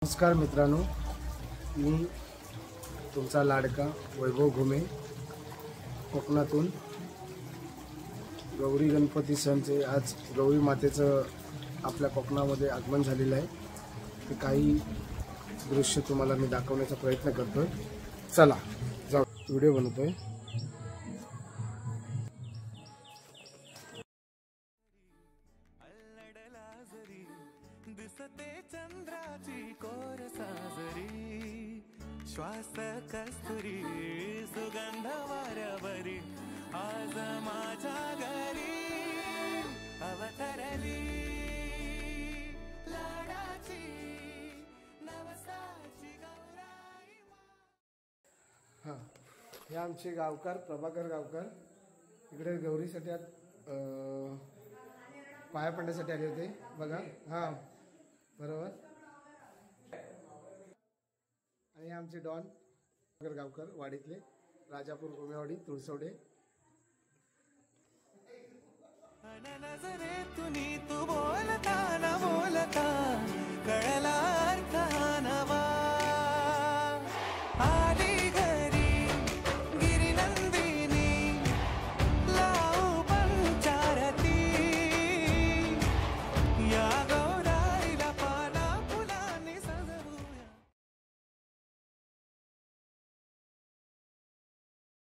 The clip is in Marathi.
नमस्कार मित्रांनो, मी तुमचा लाडका वैभव घुमे कोकणातून। गौरी गणपती सणचे आज गौरी मातेचं आपल्या कोकणामध्ये आगमन झालेलं आहे। ते काही दृश्य तुम्हाला मी दाखवण्याचा प्रयत्न करतोय। चला जाऊ, व्हिडिओ बनवतोय। चंद्राची कोर साजरी, श्वास कस्तुरी, सुगंध वाऱ्यावरी, आज माझ्या घरी अवतरली लाडाची नवसाची गौराई। हां, हे आमचे गावकर प्रभाकर गावकर इकडे गौरीसाठी पाया पडण्यासाठी आले होते बघा। हां बरोबर। आणि आमचे डॉन गावकर वाडीतले, राजापूर गोमेवाडी तुळसवडे। नजरे तुनी तू बोलता न बोलता कळला